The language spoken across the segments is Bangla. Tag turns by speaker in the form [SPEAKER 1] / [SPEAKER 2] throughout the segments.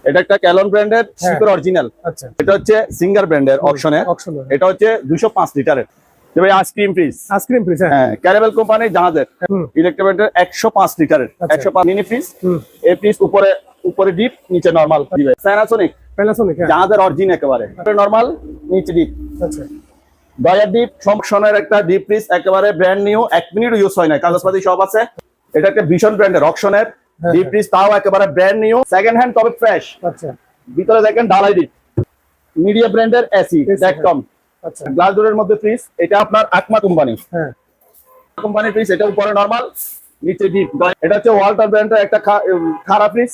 [SPEAKER 1] এটা একটা ক্যালন ব্র্যান্ডের সুপার অরিজিনাল।
[SPEAKER 2] আচ্ছা,
[SPEAKER 1] এটা হচ্ছে সিঙ্গার ব্র্যান্ডের অকশনে। এটা হচ্ছে 205 লিটারের। ভাই আইসক্রিম ফ্রিজ,
[SPEAKER 2] আইসক্রিম ফ্রিজ,
[SPEAKER 1] হ্যাঁ ক্যারামেল কোম্পানির জাহাজের ইলেকট্রিক ব্র্যান্ডের 105 লিটারের 105 মিনি ফ্রিজ। এই ফ্রিজ উপরে উপরে ডিপ, নিচে নরমাল। প্যানাসোনিক জাহাজের অরিজিন একেবারে নরমাল, নিচে ডিপ।
[SPEAKER 2] আচ্ছা,
[SPEAKER 1] দয়ার ডিপ সংশনের একটা ডিপ ফ্রিজ, একেবারে ব্র্যান্ড নিউ, 1 মিনিট ইউজ হয় না, কাগজপাতি সব আছে। এটা একটা ভীষণ ব্র্যান্ডের অকশনের ডিপ ফ্রিজ, তাও একেবারে ব্র্যান্ড নিউ, সেকেন্ড হ্যান্ড, তবে ফ্রেশ।
[SPEAKER 2] আচ্ছা,
[SPEAKER 1] ভিতরে দেখেন ঢালাই ডিপ, মিডিয়া ব্র্যান্ডের এসি ডেকটম।
[SPEAKER 2] আচ্ছা,
[SPEAKER 1] গ্লাস ডোরের মধ্যে ফ্রিজ। এটা আপনার আকমা কোম্পানি,
[SPEAKER 2] হ্যাঁ
[SPEAKER 1] কোম্পানির ফ্রিজ। এটা উপরে নরমাল, নিচে ডিপ। এটা হচ্ছে ওয়াল্টার ব্র্যান্ডের একটা খারাপ ফ্রিজ।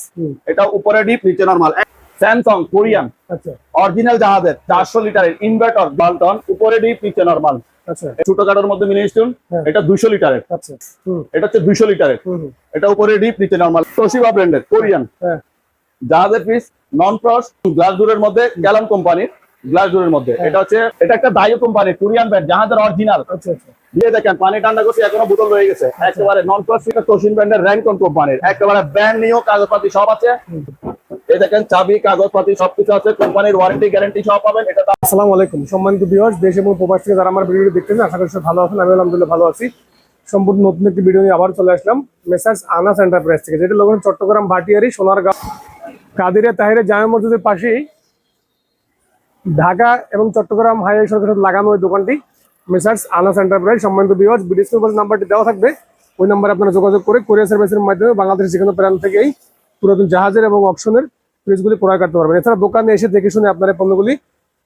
[SPEAKER 1] এটা উপরে ডিপ, নিচে নরমাল। স্যামসাং কোরিয়ান,
[SPEAKER 2] আচ্ছা,
[SPEAKER 1] অরিজিনাল জাহাজের 400 লিটারের ইনভার্টার বাল্টন, উপরে ডিপ, নিচে নরমাল।
[SPEAKER 2] আচ্ছা,
[SPEAKER 1] ছোটখাটোর মধ্যে মিনি স্টোন। এটা 200 লিটারের।
[SPEAKER 2] আচ্ছা,
[SPEAKER 1] এটা হচ্ছে 200 লিটারের। এটা উপরে ডিপ, নিচে নরমাল। তোশিবা ব্র্যান্ডের কোরিয়ান জাহাজের ফ্রিজ, নন ফ্রস্ট, গ্লাস ডোরের মধ্যে, গ্যালন কোম্পানির গ্লাস ডোরের মধ্যে। এটা হচ্ছে এটা একটা দায়ু কোম্পানির কোরিয়ান ব্র্যান্ড, জাহাজের অরিজিনাল।
[SPEAKER 2] আচ্ছা, আচ্ছা,
[SPEAKER 1] দিয়ে দেখেন পানি ঠান্ডা করছে, এখনো বোতল রয়ে গেছে। একেবারে নন ফ্রস্ট, তোশিন ব্র্যান্ডের র্যাঙ্কন কোম্পানির, একেবারে ব্র্যান্ড নিউ, কাগজপাতি সব আছে। এই দেখেন চাবি, কাগজপাতি সবকিছু আছে, কোম্পানির ওয়ারেন্টি গ্যারান্টি সব পাবেন। এটা
[SPEAKER 2] আসসালামু আলাইকুম সম্মানিত ভিউয়ার্স, দেশ এবং প্রবাস থেকে যারা আমার ভিডিওটি দেখতেছেন, আশা করি ভালো আছেন। আমি আলহামদুলিল্লাহ ভালো আছি। সম্পূর্ণ নতুন একটি ভিডিও নিয়ে আবার চলে আসলাম মেসার্স আনাস এন্টারপ্রাইজ থেকে, যেটা লোকেশন চট্টগ্রাম ভাটিয়ারি সোনারগাঁও কাদিরিয়া তাহিরে জামে মসজিদের পাশেই, ঢাকা এবং চট্টগ্রাম হাইওয়ে সড়কের সাথে লাগানো ওই দোকানটি মেসার্স আনাস এন্টারপ্রাইজ। সম্মানিত ভিউয়ার্স, ভিডিও স্ক্রিনে নাম্বারটি দেওয়া থাকবে, ওই নাম্বারে আপনারা যোগাযোগ করে কুরিয়ার সার্ভিসের মাধ্যমে বাংলাদেশের যে কোনো প্রান্ত থেকেই পুরাতন জাহাজের এবং অপশনের ফ্রিজগুলি ক্রয় করতে পারবেন। এছাড়া দোকানে এসে দেখে শুনে আপনারা পণ্যগুলি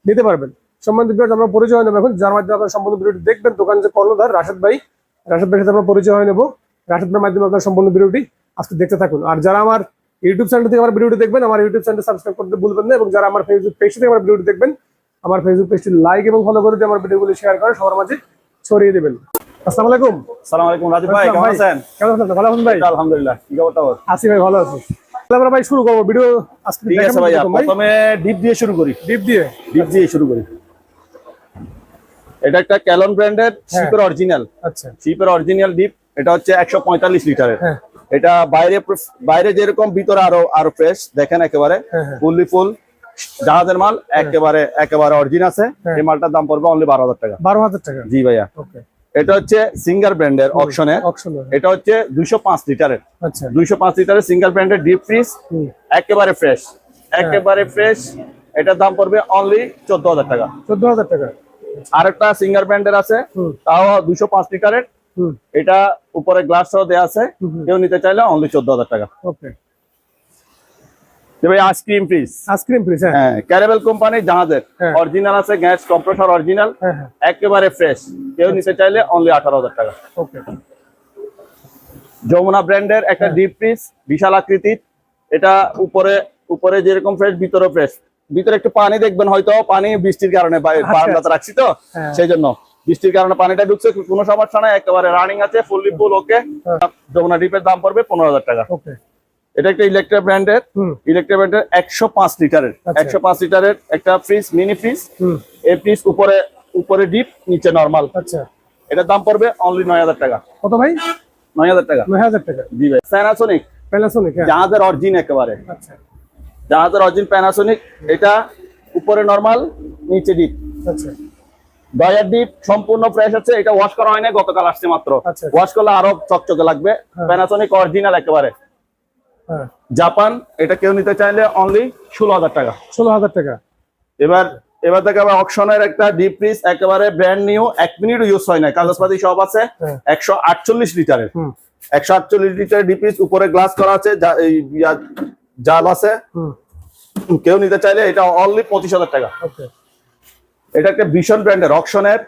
[SPEAKER 2] নিতে পারবেন। সম্মানিত ভিউয়ার্স, আমরা পরিচয় নেব এখন, যার মাধ্যমে আপনারা সম্পূর্ণ ভিডিওটি দেখবেন। দোকান যে কর্ণধার রাশেদ ভাইয়ের সাথে আমরা পরিচয় হয়ে নেব। রাশেদ ভাইয়ের মাধ্যমে আপনারা সম্পূর্ণ ভিডিওটি আজকে দেখতে থাকুন। আর যারা আমার ইউটিউব চ্যানেল থেকে আমার ভিডিওটি দেখবেন, আমার ইউটিউব চ্যানেল সাবস্ক্রাইব করতে ভুলবেন না, এবং যারা আমার ফেসবুক পেজ থেকে আমার ভিডিওটি দেখবেন, আমার ফেসবুক পেজটি লাইক এবং ফলো করে দিয়ে আমার ভিডিওগুলি শেয়ার করে সবার মাঝে ছড়িয়ে দেবেন। আসসালামু আলাইকুম।
[SPEAKER 1] আসসালামু আলাইকুম রাজীব ভাই, কেমন আছেন?
[SPEAKER 2] কেমন আছেন? ভালো আছেন ভাই?
[SPEAKER 1] আলহামদুলিল্লাহ। কি খবর?
[SPEAKER 2] আছি ভাই, ভালো আছি। তাহলে ভাই শুরু করব ভিডিও আজকে।
[SPEAKER 1] ঠিক আছে ভাই, প্রথমে ডিপ দিয়ে শুরু করি।
[SPEAKER 2] ডিপ দিয়ে শুরু করি।
[SPEAKER 1] এটা একটা ক্যালন ব্র্যান্ডের সুপার অরিজিনাল।
[SPEAKER 2] আচ্ছা,
[SPEAKER 1] সুপার অরিজিনাল ডিপ। এটা হচ্ছে 145 লিটারের।
[SPEAKER 2] হ্যাঁ,
[SPEAKER 1] এটা বাইরে যেরকম, ভিতরে আরো ফ্রেশ। দেখেন একেবারে ফুললি ফুল জাহাজের মাল, একেবারে অরিজিন আছে। এই মালটার দাম পড়বে অনলি 12,000 টাকা।
[SPEAKER 2] 12,000 টাকা?
[SPEAKER 1] জি ভাইয়া।
[SPEAKER 2] ওকে।
[SPEAKER 1] এটা হচ্ছে সিঙ্গার ব্র্যান্ডের অকশনে। এটা হচ্ছে 205 লিটারের।
[SPEAKER 2] আচ্ছা,
[SPEAKER 1] 205 লিটারের সিঙ্গার ব্র্যান্ডের ডিপ ফ্রিজ, একেবারে ফ্রেশ, একেবারে ফ্রেশ। এটার দাম পড়বে অনলি 14,000 টাকা।
[SPEAKER 2] 14,000 টাকা।
[SPEAKER 1] আরেকটা সিঙ্গার ব্র্যান্ডের আছে, তাও 205 লিটারের। এটা উপরে গ্লাস সহ দেয়া আছে, কেউ নিতে চাইলে অনলি 14,000 টাকা।
[SPEAKER 2] ওকে।
[SPEAKER 1] ভাই আইসক্রিম ফ্রিজ, হ্যাঁ ক্যারামেল কোম্পানির জাহাজের অরিজিনাল আছে, গ্যাস কম্প্রেসর অরিজিনাল, একেবারে ফ্রেশ, কেউ নিতে চাইলে অনলি 18,000 টাকা।
[SPEAKER 2] ওকে।
[SPEAKER 1] যমুনা ব্র্যান্ডের একটা ডিপ ফ্রিজ, বিশাল আকৃতির। এটা উপরে যেরকম ফ্রেশ, ভিতরে ফ্রেশ। ভিতরে একটু পানি দেখবেন, হয়তো পানি বৃষ্টির কারণে বারান্দাতে রাখছি তো, সেই জন্য বৃষ্টির কারণে পানিটা ঢুকছে, কোনো সমস্যা নাই, একেবারে রানিং আছে, ফুললি ফুল। ওকে। যমুনা ডিপের দাম পড়বে 15,000 টাকা।
[SPEAKER 2] ওকে।
[SPEAKER 1] এটা একটা ইলেকট্রিক ব্র্যান্ডের 105 লিটারের 105 লিটারের একটা ফ্রিজ, মিনি ফ্রিজ। এই ফ্রিজ উপরে ডিপ, নিচে নরমাল।
[SPEAKER 2] আচ্ছা,
[SPEAKER 1] এটার দাম পড়বে অনলি 9,000 টাকা।
[SPEAKER 2] কত ভাই?
[SPEAKER 1] 9,000 টাকা।
[SPEAKER 2] 9,000 টাকা।
[SPEAKER 1] জি ভাই। প্যানাসোনিক জাহাজের অরিজিন একেবারে।
[SPEAKER 2] আচ্ছা,
[SPEAKER 1] জাহাজের অরিজিন প্যানাসোনিক। এটা উপরে নরমাল, নিচে ডিপ।
[SPEAKER 2] আচ্ছা,
[SPEAKER 1] দয়ার ডিপ সম্পূর্ণ ফ্রেশ আছে। এটা ওয়াশ করা হয়নি, গতকাল আসছে মাত্র। ওয়াশ করলে আরো চকচকে লাগবে। প্যানাসোনিক অরিজিনাল একেবারে জাপান। এটা কেউ নিতে চাইলে অনলি 16,000 টাকা।
[SPEAKER 2] 16,000 টাকা।
[SPEAKER 1] এবার থেকে আবার অকশনের একটা ডিপ ফ্রিজ, একেবারে ব্র্যান্ড নিউ, 1 মিনিট ইউজ হয় না, কাগজপাতি সব আছে। 148 লিটারের 148 লিটারের ডিপ ফ্রিজ, উপরে গ্লাস করা আছে, জাল আছে। কেউ নিতে চাইলে এটা অনলি 25,000 টাকা। এটা একটা ভীষণ ব্র্যান্ডের অকশনের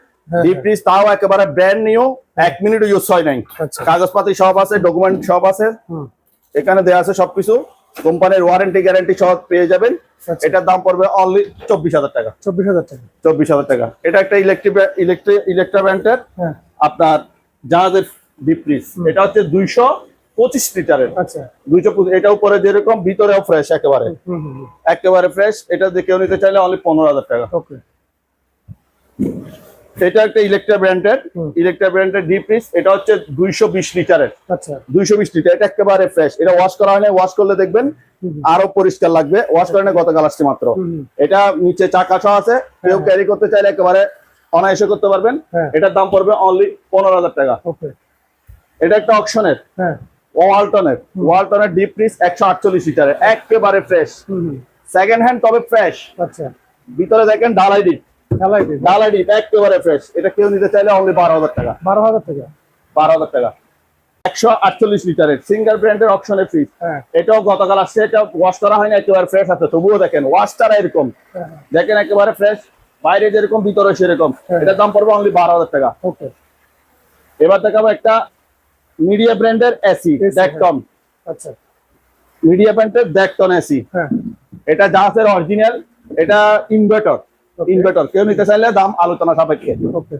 [SPEAKER 1] ডিপ ফ্রিজ, তাও একেবারে ব্র্যান্ড নিউ, 1 মিনিট ইউজ হয় নাই, কাগজপাতি সব আছে, ডকুমেন্ট সব আছে, এখানে দেয়া আছে সবকিছু। কোম্পানির ওয়ারেন্টি গ্যারান্টি সব পেয়ে যাবেন। এটার দাম পড়বে অনলি 24,000 টাকা। 24,000 টাকা। এটা একটা ইলেকট্রিক ব্র্যান্ডের আপনার জাহাজের ডিপ ফ্রিজ। এটা হচ্ছে 225 লিটারের।
[SPEAKER 2] আচ্ছা,
[SPEAKER 1] 225। এটা উপরে যেরকম, ভিতরেও ফ্রেশ, একেবারে ফ্রেশ। এটা দিয়ে কেউ নিতে চাইলে অনলি 15,000 টাকা।
[SPEAKER 2] ওকে।
[SPEAKER 1] এটা একটা ইলেকট্রা ব্র্যান্ডের ডিপ ফ্রিজ। এটা হচ্ছে 220 লিটারের।
[SPEAKER 2] আচ্ছা
[SPEAKER 1] 220 লিটার। এটা একেবারে ফ্রেশ। এটা ওয়াশ করা হয় না, ওয়াশ করলে দেখবেন আরো পরিষ্কার লাগবে। ওয়াশ করে না, গতকাল আসছে মাত্র। এটা নিচে চাকা সহ আছে, কেউ ক্যারি করতে চাইলে একেবারে অনায়াসে করতে পারবেন। এটার দাম পড়বে অনলি 15,000 টাকা।
[SPEAKER 2] ওকে
[SPEAKER 1] এটা একটা অকশনের
[SPEAKER 2] হ্যাঁ
[SPEAKER 1] ওয়ালটনের ডিপ ফ্রিজ 148 লিটারের, একেবারে ফ্রেশ, সেকেন্ড হ্যান্ড তবে ফ্রেশ।
[SPEAKER 2] আচ্ছা
[SPEAKER 1] ভিতরে দেখেন ডালাই ডিপ একেবারে ফ্রেশ। এটা কেউ নিতে চাইলে অনলি 12,000 টাকা।
[SPEAKER 2] 12,000 টাকা
[SPEAKER 1] 12,000 টাকা। 148 লিটারের সিঙ্গেল ব্র্যান্ডের অপশনের ফ্রিজ। এটাও গতকাল আসছে, এটা ওয়াশ করা হয়নি, একেবারে ফ্রেশ আছে। তবুও দেখেন ওয়াশটা এরকম, দেখেন একেবারে ফ্রেশ, বাইরে যেরকম ভিতরে সেরকম। এটার দাম পড়বে অনলি 12,000 টাকা।
[SPEAKER 2] ওকে
[SPEAKER 1] এবার দেখাবো একটা মিডিয়া ব্র্যান্ডের এসি ডেকটন।
[SPEAKER 2] আচ্ছা
[SPEAKER 1] মিডিয়া ব্র্যান্ডের ডেকটন এসি। এটা জাহাজের অরিজিনাল। এটা ইনভার্টার। কেউ নিতে চাইলে দাম আলোচনা সাপেক্ষে।
[SPEAKER 2] ওকে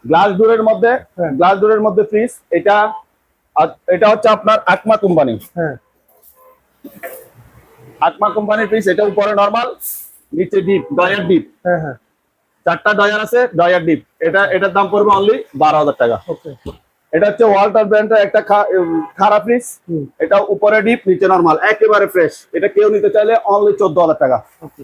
[SPEAKER 1] গ্লাস ডোরের মধ্যে ফ্রিজ। এটা হচ্ছে আপনার আকমা কোম্পানি। আকমা কোম্পানির ফ্রিজ। এটা উপরে নরমাল, নিচে ডিপ, ডয়ার ডিপ। চারটা ডয়ার আছে, ডয়ার ডিপ। এটার দাম পড়বে অনলি 12,000 টাকা।
[SPEAKER 2] ওকে
[SPEAKER 1] এটা হচ্ছে ওয়ালটন ব্র্যান্ডের একটা খারাপ ফ্রিজ। এটা উপরে ডিপ, নিচে নরমাল, একেবারে ফ্রেশ। এটা কেউ নিতে চাইলে অনলি 14,000 টাকা।
[SPEAKER 2] ওকে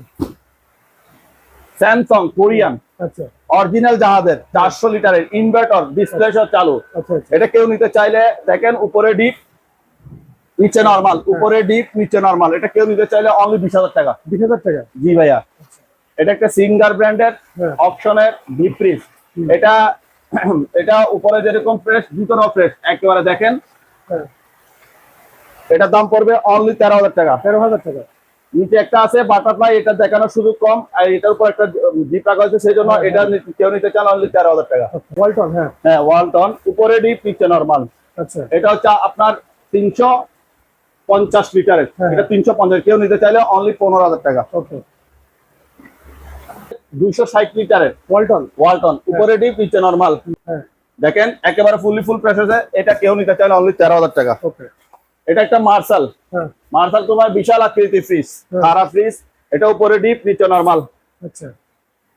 [SPEAKER 1] স্যামসাং কোরিয়ান
[SPEAKER 2] আচ্ছা
[SPEAKER 1] অরিজিনাল জাহাজের 400 লিটারের ইনভার্টার, ডিসপ্লে সহ চালু।
[SPEAKER 2] আচ্ছা
[SPEAKER 1] এটা কেউ নিতে চাইলে দেখেন উপরে ডিপ, নিচে নরমাল, উপরে ডিপ, নিচে নরমাল। এটা কেউ নিতে চাইলে অনলি 20,000 টাকা।
[SPEAKER 2] 20,000 টাকা
[SPEAKER 1] জি ভাইয়া। এটা একটা সিঙ্গার ব্র্যান্ডের অপশনের ডিপ ফ্রিজ। এটা উপরে যেরকম ফ্রেশ, ভিতরেও ফ্রেশ, একেবারে দেখেন। এটার দাম পড়বে অনলি 13,000 টাকা।
[SPEAKER 2] 13,000 টাকা।
[SPEAKER 1] নিচে একটা আছে বাটারফ্লাই, এটা দেখানোর সুযোগ কম, আর এটার উপর একটা ডিপ রাখা হয়েছে, সেই জন্য এটা কেউ নিতে চান অনলি 13,000 টাকা।
[SPEAKER 2] ওয়ালটন
[SPEAKER 1] হ্যাঁ ওয়ালটন, উপরে ডিপ, নিচে নরমাল।
[SPEAKER 2] আচ্ছা
[SPEAKER 1] এটা হচ্ছে আপনার 350 লিটারের। এটা 350, কেউ নিতে চাইলে অনলি 15,000 টাকা।
[SPEAKER 2] ওকে
[SPEAKER 1] 260 লিটারের ওয়ালটন, উপরে ডিপ, নিচে নরমাল। দেখেন একেবারে ফুল প্রেসার। এটা কেউ নিতে চাইলে অনলি 13,000 টাকা।
[SPEAKER 2] ওকে
[SPEAKER 1] এটা একটা মার্শাল তোমার বিশাল আকৃতি ফ্রিজ, খারাপ ফ্রিজ। এটা উপরে ডিপ, নিচে নরমাল।
[SPEAKER 2] আচ্ছা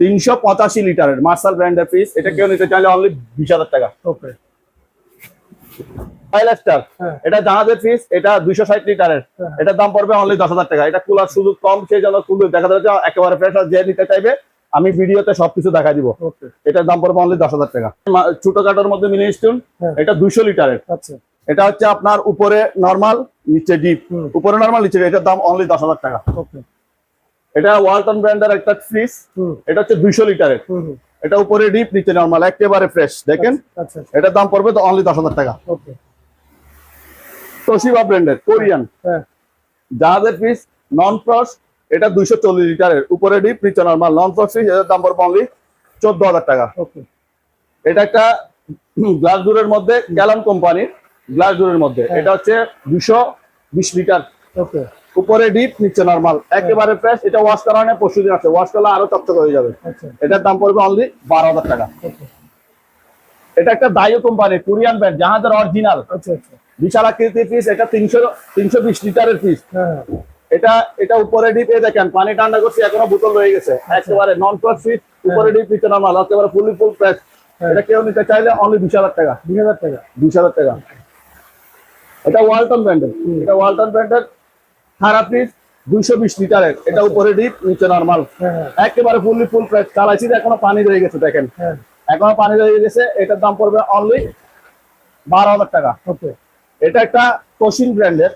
[SPEAKER 1] 385 লিটারের মার্শাল ব্র্যান্ডের ফ্রিজ। এটা কেউ নিতে চাইলে অনলি 20,000 টাকা।
[SPEAKER 2] ওকে
[SPEAKER 1] স্টার, এটা জাহাজের ফ্রিজ। এটা 260 লিটারের। এটার দাম পড়বে অনলি 10,000 টাকা। এটা কুলার সুযোগ কম, সেই জন্য দেখা যাচ্ছে একেবারে ফ্রেশ। যে নিতে চাইবে আমি ভিডিওতে সবকিছু দেখা দিব। এটার দাম পড়বে অনলি 10,000 টাকা। ছোটখাটোর মধ্যে মিনি স্টোন। এটা 200 লিটারের।
[SPEAKER 2] আচ্ছা
[SPEAKER 1] এটা হচ্ছে আপনার উপরে নরমাল, নিচে ডিপ। উপরে নরমাল, নিচে। এটার দাম অনলি 10,000 টাকা।
[SPEAKER 2] ওকে
[SPEAKER 1] এটা ওয়ালটন ব্র্যান্ডের একটা ফ্রিজ। এটা হচ্ছে 200 লিটারের। এটা উপরে ডিপ, নিচে নরমাল, একেবারে ফ্রেশ। দেখেন এটার দাম পড়বে তো অনলি 10,000 টাকা।
[SPEAKER 2] ওকে
[SPEAKER 1] তোশিবা ব্র্যান্ডের কোরিয়ান জাহাজের ফ্রিজ, নন ফ্রস্ট। এটা 240 লিটারের, উপরে ডিপ, নিচে নরমাল, নন ফ্রস্ট ফ্রিজ। এটার দাম পড়বে অনলি 14,000 টাকা।
[SPEAKER 2] ওকে
[SPEAKER 1] এটা একটা গ্লাস ডোরের মধ্যে, গ্যালন কোম্পানির গ্লাস ডোরের মধ্যে। এটা হচ্ছে 220 লিটার।
[SPEAKER 2] ওকে
[SPEAKER 1] উপরে ডিপ, নিচে নরমাল, একেবারে ফ্রেশ। এটা ওয়াশ করা হয়, পরশুদিন আছে, ওয়াশ করলে আরো চকচকে হয়ে যাবে। এটার দাম পড়বে অনলি 12,000 টাকা। এটা একটা দাইও কোম্পানি, কোরিয়ান ব্র্যান্ড, জাহাজের অরিজিনাল।
[SPEAKER 2] আচ্ছা আচ্ছা
[SPEAKER 1] বিশাল আকৃতির ফ্রিজ। এটা 320 লিটারের ফ্রিজ। এটা উপরে ডিপ, দেখেন পানি ঠান্ডা করছে, এখনো বোতল রয়ে গেছে। একেবারে নন ফ্রস্ট ফ্রিজ, উপরে ডিপ, নিচে নরমাল, একেবারে ফুল ফ্রেশ। এটা কেউ নিতে চাইলে অনলি 20,000 টাকা।
[SPEAKER 2] 20,000 টাকা
[SPEAKER 1] 20,000 টাকা। এটা ওয়ালটন ব্র্যান্ডের। এটা ওয়ালটন ব্র্যান্ডের খারাপ ফ্রিজ, 220 লিটারের। এটা উপরে ডিপ, নিচে নরমাল, একেবারে ফুল ফ্রেশ। চালাইছি, এখনো পানি রয়ে গেছে, দেখেন এখনো পানি রয়ে গেছে। এটার দাম পড়বে অনলি 12,000 টাকা।
[SPEAKER 2] ওকে
[SPEAKER 1] এটা একটা তোশিন ব্র্যান্ডের।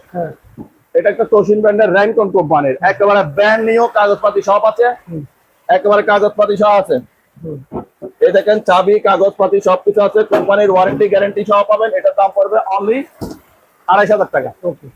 [SPEAKER 1] এটা একটা তোশিন ব্র্যান্ডের র্যাঙ্কন কোম্পানির, একেবারে ব্র্যান্ড নিউ, কাগজপাতি সব আছে, একেবারে কাগজপাতি সব আছে। এই দেখেন চাবি, কাগজপাতি সবকিছু আছে, কোম্পানির ওয়ারেন্টি গ্যারান্টি সহ পাবেন। এটার দাম পড়বে অনলি 2,500 টাকা।
[SPEAKER 2] ওকে